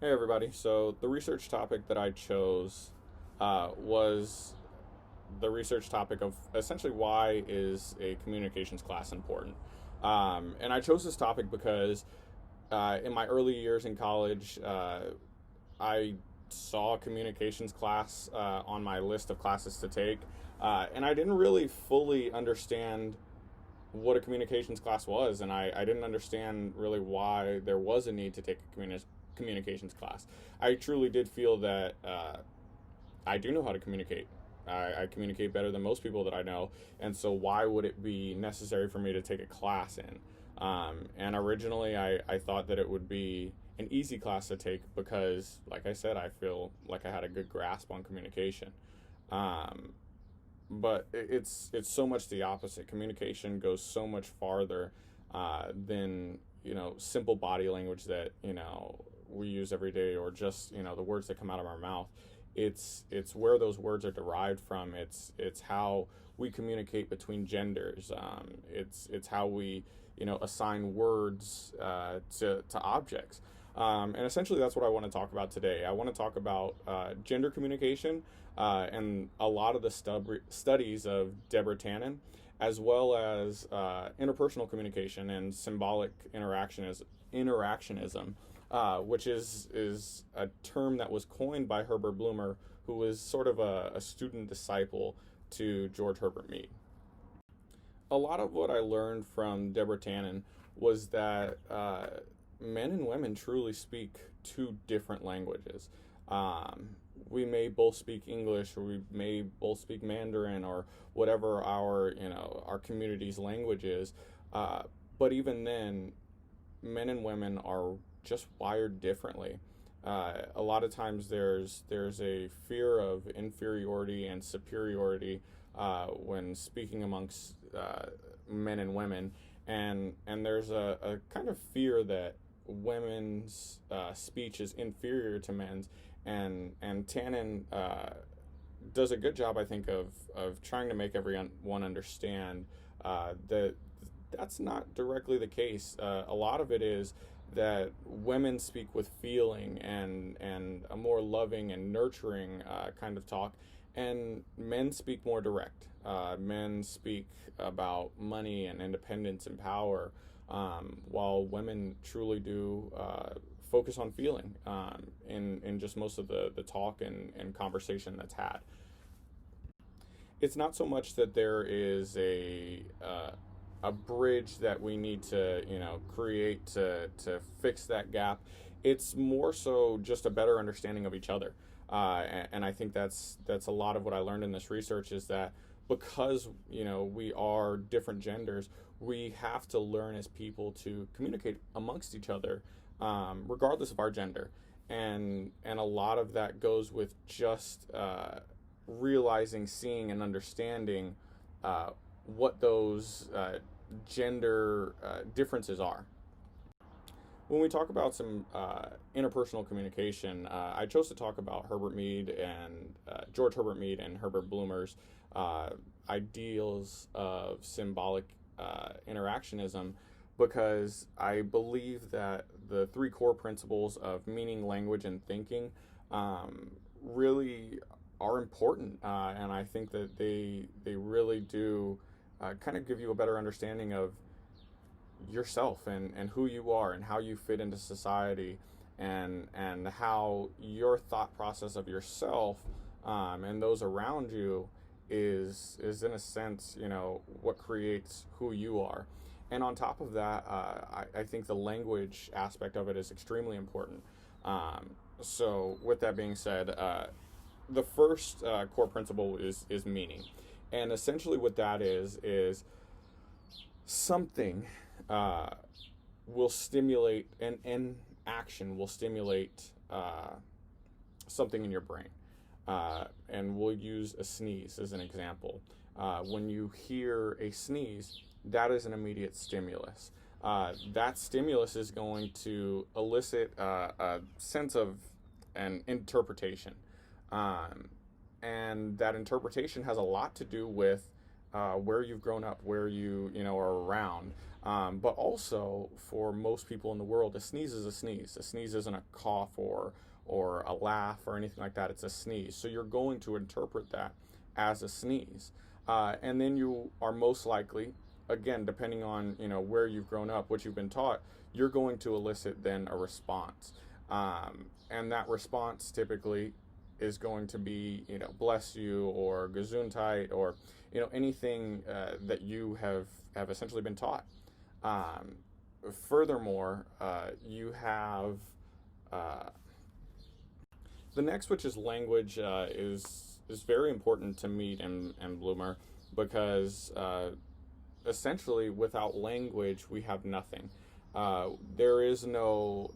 Hey everybody. So the research topic that I chose was the research topic of essentially why is a communications class important. And I chose this topic because in my early years in college, I saw a communications class on my list of classes to take, and I didn't really fully understand what a communications class was, and I didn't understand really why there was a need to take a communications class. I truly did feel that I do know how to communicate. I communicate better than most people that I know, and so why would it be necessary for me to take a class in? And originally, I thought that it would be an easy class to take because, like I said, I feel like I had a good grasp on communication. Um, but it's so much the opposite. Communication goes so much farther than simple body language that we use every day, or just the words that come out of our mouth. It's where those words are derived from. It's how we communicate between genders. It's how we assign words to objects. And essentially, that's what I want to talk about today. I want to talk about gender communication and a lot of the studies of Deborah Tannen, as well as interpersonal communication and symbolic interactionism, which is a term that was coined by Herbert Bloomer, who was sort of a student disciple to George Herbert Mead. A lot of what I learned from Deborah Tannen was that men and women truly speak two different languages. Um, we may both speak English, or we may both speak Mandarin, or whatever our community's language is. Uh, but even then, men and women are just wired differently. A lot of times there's a fear of inferiority and superiority when speaking amongst men and women, and there's a kind of fear that women's speech is inferior to men's, and Tannen does a good job, I think, of trying to make everyone understand that that's not directly the case. A lot of it is that women speak with feeling and a more loving and nurturing kind of talk, and men speak more direct. Men speak about money and independence and power, while women truly do focus on feeling in just most of the talk and conversation that's had. It's not so much that there is a bridge that we need to create to fix that gap. It's more so just a better understanding of each other, and I think that's a lot of what I learned in this research, is that because we are different genders, we have to learn as people to communicate amongst each other, regardless of our gender, and a lot of that goes with just realizing, seeing, and understanding what those gender differences are. When we talk about some interpersonal communication, I chose to talk about Herbert Mead and George Herbert Mead and Herbert Bloomer's uh, ideals of symbolic interactionism, because I believe that the three core principles of meaning, language, and thinking really are important, and I think that they really do kind of give you a better understanding of yourself and who you are and how you fit into society, and how your thought process of yourself and those around you is in a sense what creates who you are. And on top of that, I think the language aspect of it is extremely important. So with that being said, the first core principle is meaning, and essentially what that is something uh, will stimulate, an action will stimulate something in your brain. And we'll use a sneeze as an example. When you hear a sneeze, that is an immediate stimulus. That stimulus is going to elicit a sense of an interpretation. Um, and that interpretation has a lot to do with where you've grown up, where you know are around. But also, for most people in the world, a sneeze is a sneeze. A sneeze isn't a cough or a laugh or anything like that. It's a sneeze. So you're going to interpret that as a sneeze, and then you are most likely, again, depending on you know where you've grown up, what you've been taught, you're going to elicit then a response, and that response typically is going to be you know bless you or gesundheit or you know anything that you have essentially been taught. Um, Furthermore, you have uh, the next, which is language, is very important to Mead and Bloomer because essentially without language we have nothing. There is no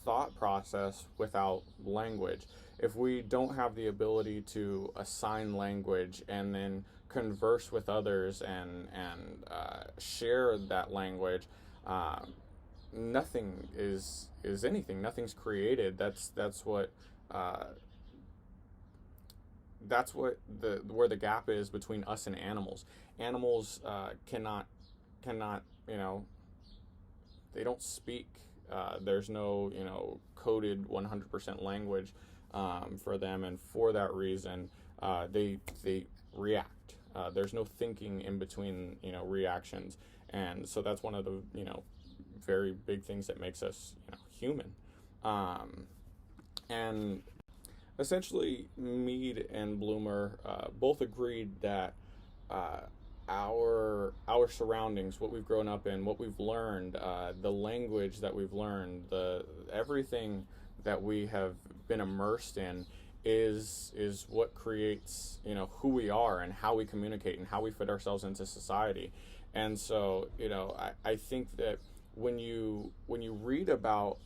thought process without language. If we don't have the ability to assign language and then converse with others and share that language, um, nothing is anything. Nothing's created. Uh, that's what the where the gap is between us and animals. Animals cannot you know they don't speak. There's no you know coded 100% language for them, and for that reason, they react. There's no thinking in between you know reactions, and so that's one of the you know very big things that makes us you know human. Um, and essentially, Mead and Bloomer both agreed that uh, our surroundings, what we've grown up in, what we've learned, the language that we've learned, the everything that we have been immersed in is what creates you know who we are and how we communicate and how we fit ourselves into society. And so you know I think that when you read about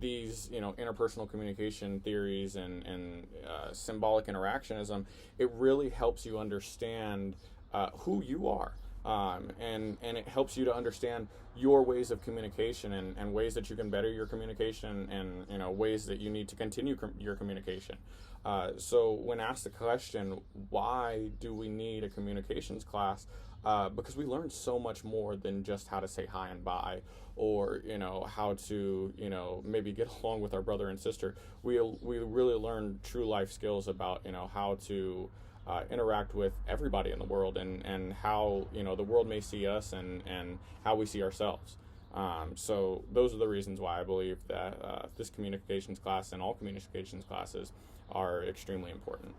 these you know interpersonal communication theories and symbolic interactionism, it really helps you understand who you are, and it helps you to understand your ways of communication and ways that you can better your communication and you know ways that you need to continue your communication. So when asked the question, why do we need a communications class? Because we learn so much more than just how to say hi and bye, or you know how to you know maybe get along with our brother and sister. We really learn true life skills about you know how to interact with everybody in the world, and how you know the world may see us and how we see ourselves. So those are the reasons why I believe that this communications class and all communications classes are extremely important.